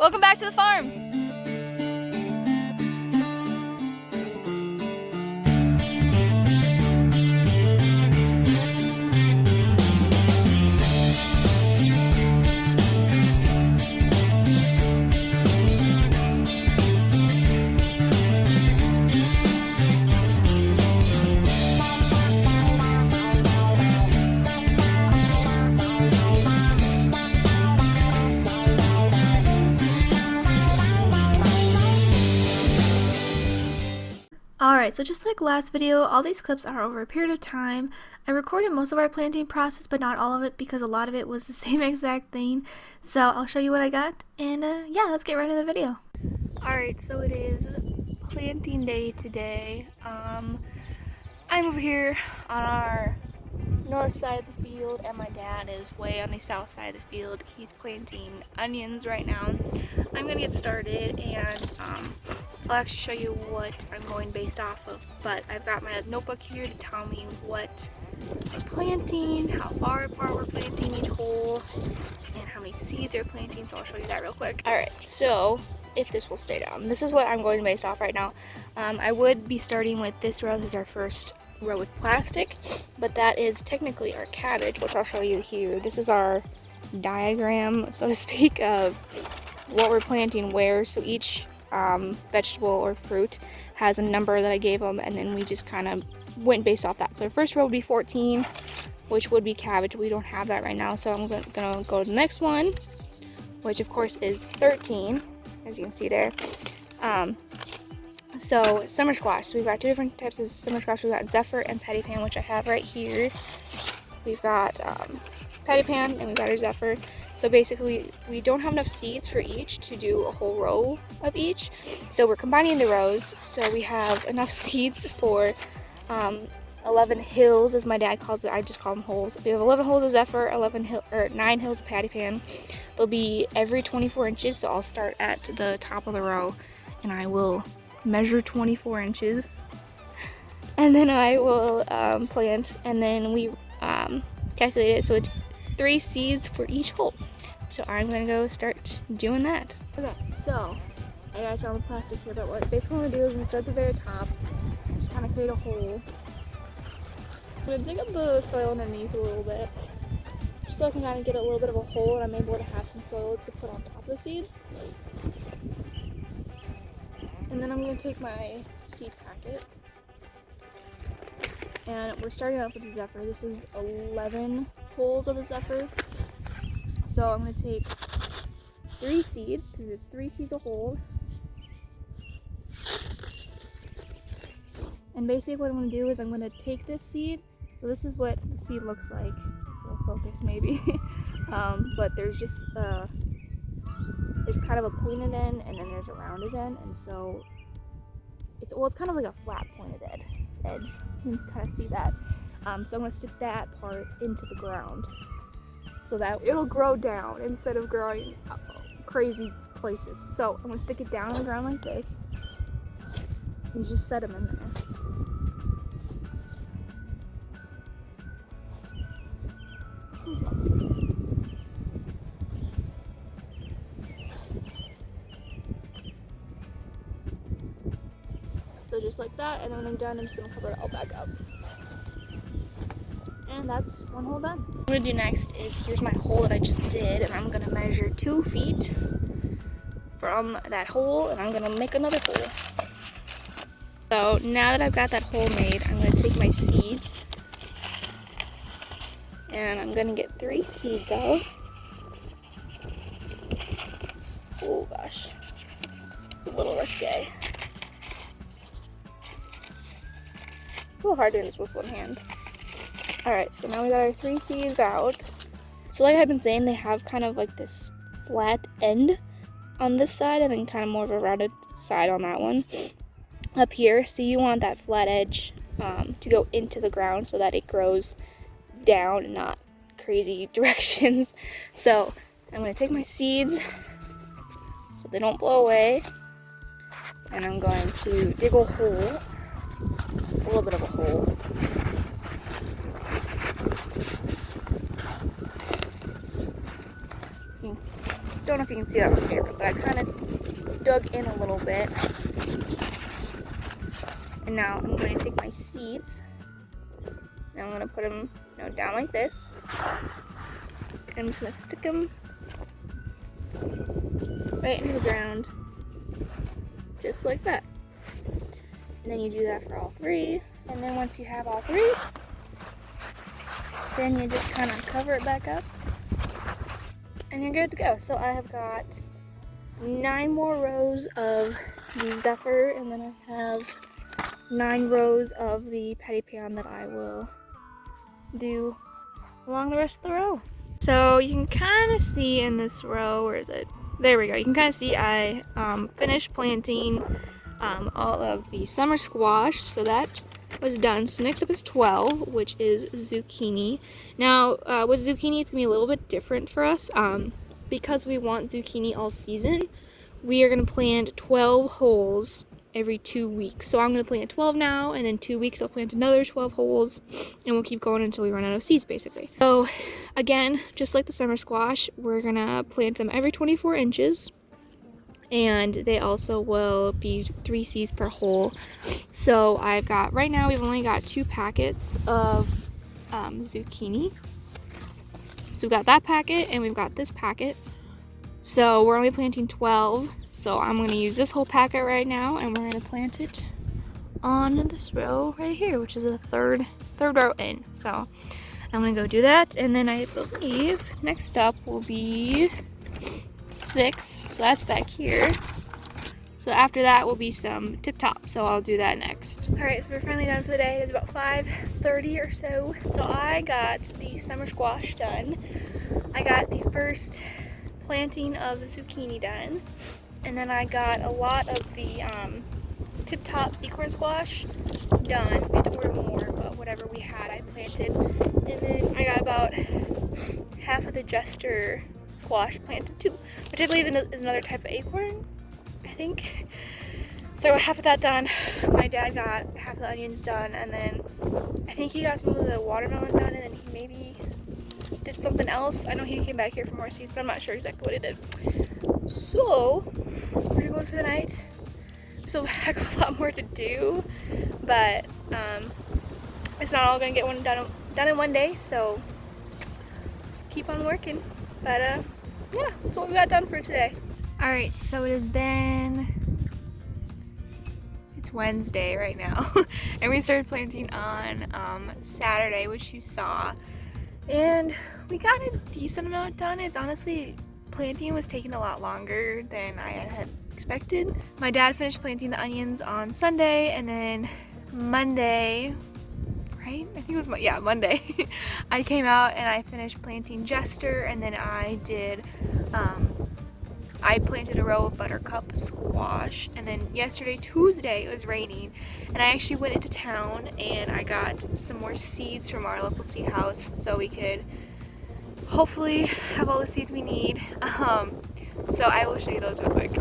Welcome back to the farm. Alright, so just like last video, all these clips are over a period of time. I recorded most of our planting process, but not all of it because a lot of it was the same exact thing. So I'll show you what I got, and yeah, let's get right into the video. Alright, so it is planting day today. I'm over here on our north side of the field, and my dad is way on the south side of the field. He's planting onions right now. I'm gonna get started, and I'll actually show you what I'm going based off of, but I've got my notebook here to tell me what we're planting, how far apart we're planting each hole, and how many seeds they're planting, so I'll show you that real quick. Alright, so if this will stay down, this is what I'm going based off right now. I would be starting with this row. This is our first row with plastic, but that is technically our cabbage, which I'll show you here. This is our diagram, so to speak, of what we're planting where. So each vegetable or fruit has a number that I gave them, and then we just kind of went based off that. So our first row would be 14, which would be cabbage. We don't have that right now, so I'm gonna go to the next one, which of course is 13, as you can see there. So summer squash. So we've got two different types of summer squash. We've got Zephyr and Patty Pan, which I have right here. We've got Patty Pan and we've got our Zephyr. So basically, we don't have enough seeds for each to do a whole row of each. So we're combining the rows, so we have enough seeds for 11 hills, as my dad calls it. I just call them holes. We have 11 holes of Zephyr, 9 hills of Patty Pan. They'll be every 24 inches, so I'll start at the top of the row, and I will measure 24 inches. And then I will plant, and then we calculate it, so it's 3 seeds for each hole. So I'm gonna go start doing that. Okay, so I got you on the plastic here, but what basically I'm gonna do is I'm gonna start at the very top, just kind of create a hole. I'm gonna dig up the soil underneath a little bit, just so I can kind of get a little bit of a hole and I'm able to have some soil to put on top of the seeds. And then I'm gonna take my seed packet, and we're starting off with the Zephyr. This is 11 holes of the Zephyr. So I'm going to take 3 seeds, because it's 3 seeds a hole. And basically what I'm going to do is I'm going to take this seed. So this is what the seed looks like. It'll focus maybe. But there's just, there's kind of a pointed end and then there's a rounded end. And so it's kind of like a flat pointed edge. You can kind of see that. So I'm going to stick that part into the ground so that it'll grow down instead of growing up crazy places. So I'm going to stick it down on the ground like this and just set them in there. This one's not sticking. So just like that, and then when I'm done, I'm just going to cover it all back up. And that's one hole done. What I'm gonna do next is, here's my hole that I just did, and I'm gonna measure 2 feet from that hole, and I'm gonna make another hole. So now that I've got that hole made, I'm gonna take my seeds, and I'm gonna get 3 seeds out. Oh gosh, it's a little risque. A little hard doing this with one hand. Alright, so now we got our 3 seeds out. So like I've been saying, they have kind of like this flat end on this side and then kind of more of a rounded side on that one up here. So you want that flat edge to go into the ground so that it grows down and not crazy directions. So I'm going to take my seeds so they don't blow away, and I'm going to dig a hole, a little bit of a hole. don't know if you can see that on camera, but I kind of dug in a little bit. And now I'm going to take my seeds. Now I'm going to put them down like this. And I'm just going to stick them right into the ground, just like that. And then you do that for all 3. And then once you have all 3, then you just kind of cover it back up. And you're good to go. So I have got 9 more rows of the Zephyr, and then I have 9 rows of the Patty Pan that I will do along the rest of the row. So you can kind of see in this row, where is it? There we go. You can kind of see I finished planting all of the summer squash, so that was done. So next up is 12, which is zucchini. Now with zucchini, it's gonna be a little bit different for us because we want zucchini all season. We are gonna plant 12 holes every 2 weeks. So I'm gonna plant 12 now, and then 2 weeks I'll plant another 12 holes, and we'll keep going until we run out of seeds, basically. So again, just like the summer squash, we're gonna plant them every 24 inches. And they also will be 3 seeds per hole. So I've got, right now we've only got 2 packets of zucchini. So we've got that packet and we've got this packet. So we're only planting 12. So I'm going to use this whole packet right now, and we're going to plant it on this row right here, which is the third row in. So I'm going to go do that, and then I believe next up will be 6, so that's back here. So after that will be some tip top, so I'll do that next. Alright, so we're finally done for the day. It's about 5:30 or so. So I got the summer squash done. I got the first planting of the zucchini done, and then I got a lot of the tip top acorn squash done. We had to order more, but whatever we had I planted. And then I got about half of the Jester squash planted too, which I believe is another type of acorn, I think. So I got half of that done. My dad got half of the onions done, and then I think he got some of the watermelon done, and then he maybe did something else. I know he came back here for more seeds, but I'm not sure exactly what he did. So we're going for the night. So heck of a lot more to do, but it's not all gonna get done in one day, so just keep on working. But yeah, that's what we got done for today. Alright, so it's Wednesday right now, and we started planting on Saturday, which you saw, and we got a decent amount done. It's honestly, planting was taking a lot longer than I had expected. My dad finished planting the onions on Sunday, and then Monday, right? I think it was Monday. I came out and I finished planting Jester, and then I did, I planted a row of buttercup squash, and then yesterday, Tuesday, it was raining, and I actually went into town and I got some more seeds from our local seed house so we could hopefully have all the seeds we need. So I will show you those real quick.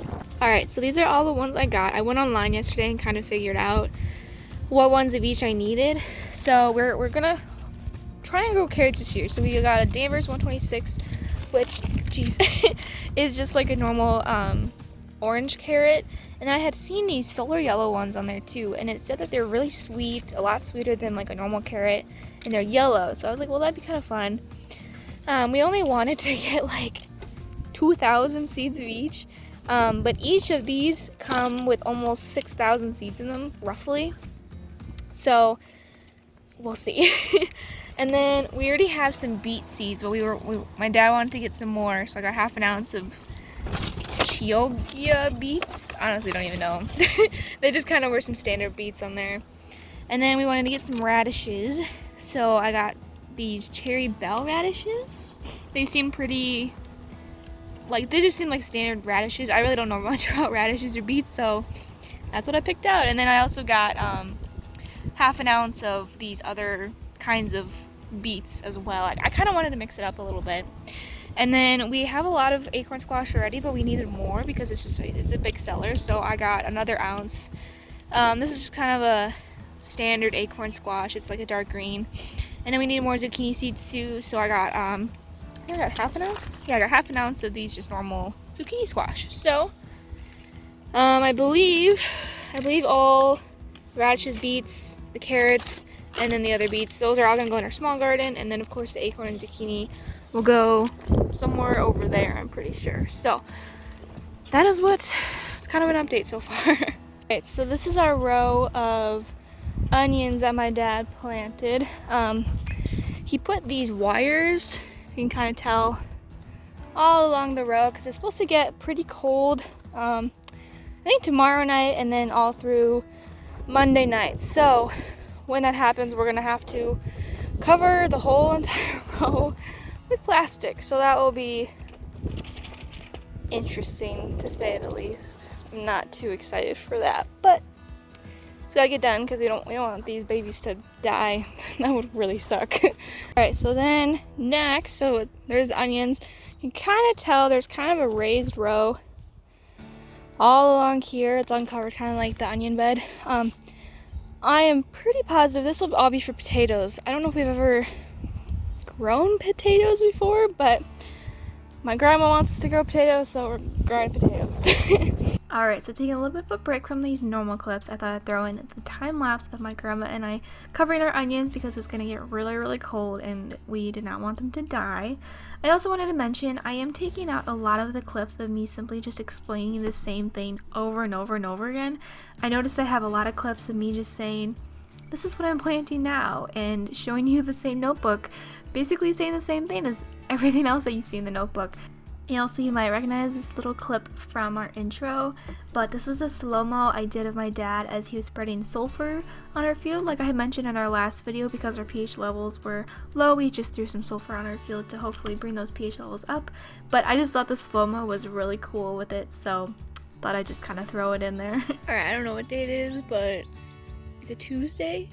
Alright, so these are all the ones I got. I went online yesterday and kind of figured out what ones of each I needed. So we're gonna try and grow carrots this year. So we got a Danvers 126, which, geez, is just like a normal orange carrot. And I had seen these solar yellow ones on there too, and it said that they're really sweet, a lot sweeter than like a normal carrot, and they're yellow. So I was like, well, that'd be kind of fun. We only wanted to get like 2,000 seeds of each, but each of these come with almost 6,000 seeds in them, roughly. So we'll see. And then we already have some beet seeds, but my dad wanted to get some more, so I got half an ounce of Chioggia beets. Honestly, don't even know them. They just kind of were some standard beets on there. And then we wanted to get some radishes, so I got these cherry bell radishes. They seem pretty, like, they just seem like standard radishes. I really don't know much about radishes or beets, so that's what I picked out. And then I also got half an ounce of these other kinds of beets as well. I kind of wanted to mix it up a little bit. And then we have a lot of acorn squash already, but we needed more because it's a big seller. So I got another ounce. This is just kind of a standard acorn squash. It's like a dark green. And then we need more zucchini seeds too. So I got I got half an ounce? Yeah, I got half an ounce of these just normal zucchini squash. So, I believe all radishes, beets, the carrots, and then the other beets, those are all gonna go in our small garden, and then of course the acorn and zucchini will go somewhere over there, I'm pretty sure. So that is it's kind of an update so far. Alright, so this is our row of onions that my dad planted. He put these wires, you can kind of tell, all along the row because it's supposed to get pretty cold. I think tomorrow night and then all through Monday night. So when that happens, we're gonna have to cover the whole entire row with plastic. So that will be interesting to say the least. I'm not too excited for that, but it's gotta get done because we don't want these babies to die. That would really suck. All right, so then next, so there's the onions. You can kind of tell there's kind of a raised row all along here. It's uncovered, kind of like the onion bed. I am pretty positive this will all be for potatoes. I don't know if we've ever grown potatoes before, but my grandma wants us to grow potatoes, so we're growing potatoes. Alright, so taking a little bit of a break from these normal clips, I thought I'd throw in the time lapse of my grandma and I covering our onions because it was going to get really, really cold and we did not want them to die. I also wanted to mention I am taking out a lot of the clips of me simply just explaining the same thing over and over and over again. I noticed I have a lot of clips of me just saying, this is what I'm planting now, and showing you the same notebook, basically saying the same thing as everything else that you see in the notebook. And also you might recognize this little clip from our intro, but this was a slow-mo I did of my dad as he was spreading sulfur on our field. Like I had mentioned in our last video, because our pH levels were low, we just threw some sulfur on our field to hopefully bring those pH levels up. But I just thought the slow-mo was really cool with it, so thought I'd just kind of throw it in there. Alright, I don't know what day it is, but is it Tuesday?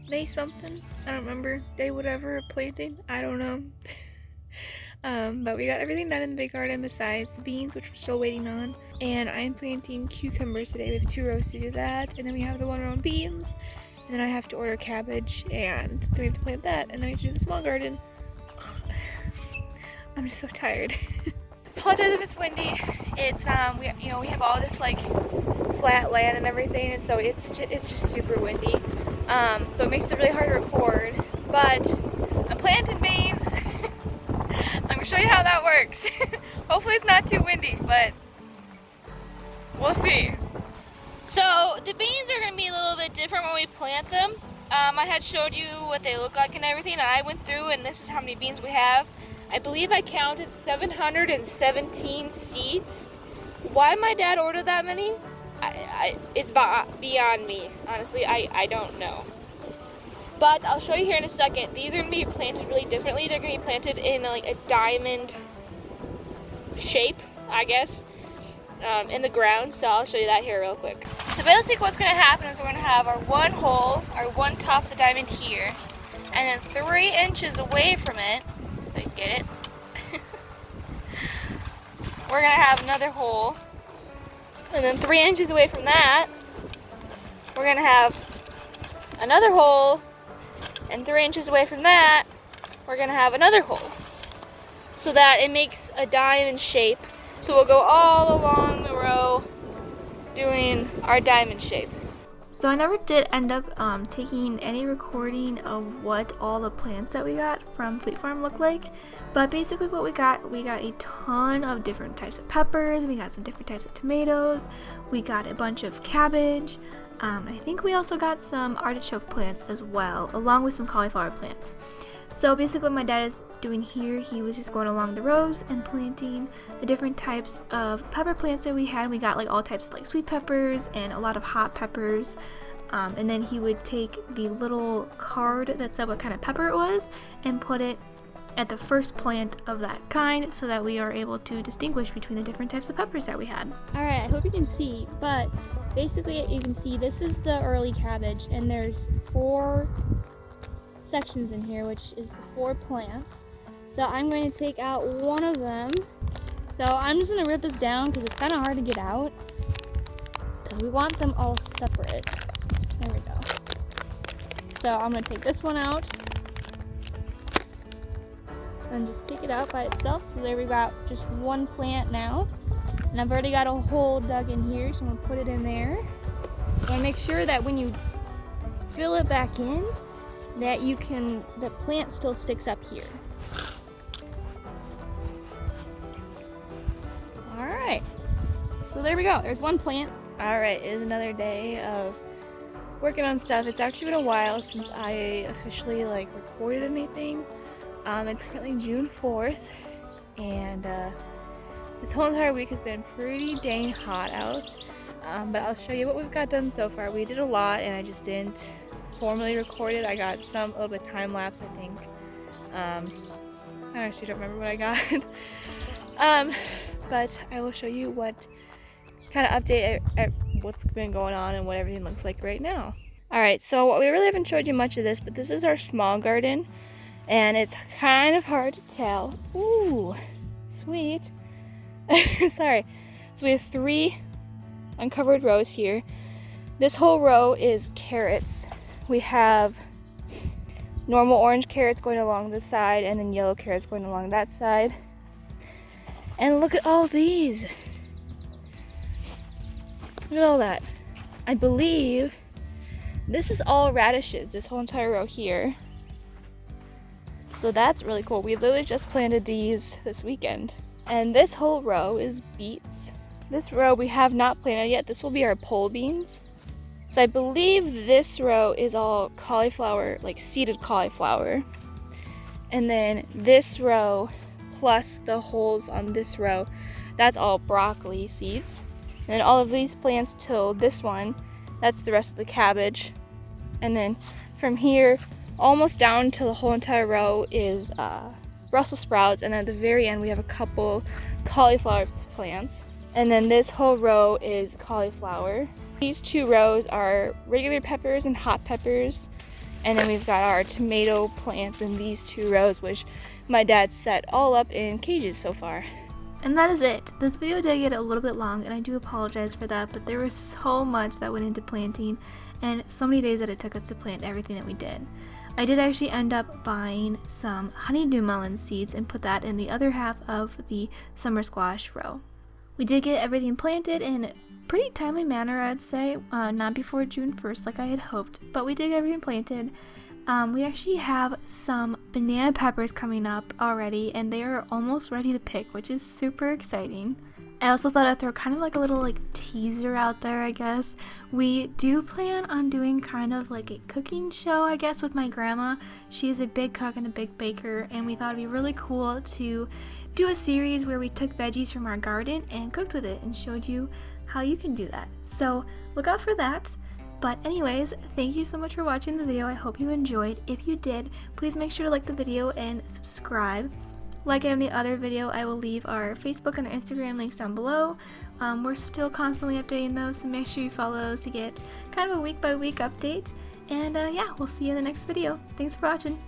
May something? I don't remember. Day whatever, planting? I don't know. But we got everything done in the big garden besides the beans, which we're still waiting on. And I'm planting cucumbers today. We have 2 rows to do that. And then we have the 1 row of beans. And then I have to order cabbage. And then we have to plant that. And then we have to do the small garden. Ugh. I'm just so tired. Apologize if it's windy. It's we have all this like flat land and everything, and so it's just super windy. So it makes it really hard to record. But I'm planting beans. I'm gonna show you how that works. Hopefully it's not too windy, but we'll see. So the beans are gonna be a little bit different when we plant them. I had showed you what they look like and everything, and I went through and this is how many beans we have. I believe I counted 717 seeds. Why my dad ordered that many? It's beyond me. Honestly, I don't know. But I'll show you here in a second. These are going to be planted really differently. They're going to be planted in like a diamond shape, I guess, in the ground. So I'll show you that here real quick. So basically what's going to happen is we're going to have our one hole, our one top of the diamond here, and then 3 inches away from it, if I can get it, we're going to have another hole. And then 3 inches away from that, we're going to have another hole. And 3 inches away from that, we're gonna have another hole, so that it makes a diamond shape. So we'll go all along the row doing our diamond shape. So I never did end up taking any recording of what all the plants that we got from Fleet Farm look like, but basically what we got a ton of different types of peppers, we got some different types of tomatoes, we got a bunch of cabbage, I think we also got some artichoke plants as well, along with some cauliflower plants. So basically what my dad is doing here, he was just going along the rows and planting the different types of pepper plants that we had. We got like all types of like sweet peppers and a lot of hot peppers. And then he would take the little card that said what kind of pepper it was and put it at the first plant of that kind, so that we are able to distinguish between the different types of peppers that we had. Alright, I hope you can see, but basically you can see this is the early cabbage, and there's 4 sections in here, which is the 4 plants. So I'm going to take out one of them. So I'm just going to rip this down because it's kind of hard to get out, because we want them all separate. There we go. So I'm going to take this one out. and just kick it out by itself. So there we got just one plant now. And I've already got a hole dug in here, so I'm gonna put it in there. You wanna make sure that when you fill it back in, that the plant still sticks up here. All right, so there we go, there's one plant. All right, it is another day of working on stuff. It's actually been a while since I officially recorded anything. It's currently June 4th, and this whole entire week has been pretty dang hot out. But I'll show you what we've got done so far. We did a lot, and I just didn't formally record it. I got a little bit time lapse, I think. I actually don't remember what I got. But I will show you what kind of update at what's been going on and what everything looks like right now. Alright, so we really haven't showed you much of this, but this is our small garden, and it's kind of hard to tell. Ooh, sweet. Sorry. So we have 3 uncovered rows here. This whole row is carrots. We have normal orange carrots going along this side, and then yellow carrots going along that side. And look at all these. Look at all that. I believe this is all radishes, this whole entire row here. So that's really cool. We literally just planted these this weekend. And this whole row is beets. This row we have not planted yet. This will be our pole beans. So I believe this row is all cauliflower, like seeded cauliflower. And then this row plus the holes on this row, that's all broccoli seeds. And then all of these plants till this one, that's the rest of the cabbage. And then from here almost down to the whole entire row is Brussels sprouts, and then at the very end we have a couple cauliflower plants. And then this whole row is cauliflower. These 2 rows are regular peppers and hot peppers. And then we've got our tomato plants in these 2 rows, which my dad set all up in cages so far. And that is it. This video did get a little bit long, and I do apologize for that, but there was so much that went into planting, and so many days that it took us to plant everything that we did. I did actually end up buying some honeydew melon seeds and put that in the other half of the summer squash row. We did get everything planted in pretty timely manner, I'd say, not before June 1st like I had hoped, but we did get everything planted. We actually have some banana peppers coming up already, and they are almost ready to pick, which is super exciting. I also thought I'd throw kind of a little teaser out there, I guess. We do plan on doing kind of a cooking show, I guess, with my grandma. She is a big cook and a big baker, and we thought it'd be really cool to do a series where we took veggies from our garden and cooked with it and showed you how you can do that. So look out for that. But anyways, thank you so much for watching the video. I hope you enjoyed. If you did, please make sure to like the video and subscribe. Like any other video, I will leave our Facebook and our Instagram links down below. We're still constantly updating those, so make sure you follow those to get kind of a week by week update. And yeah, we'll see you in the next video. Thanks for watching.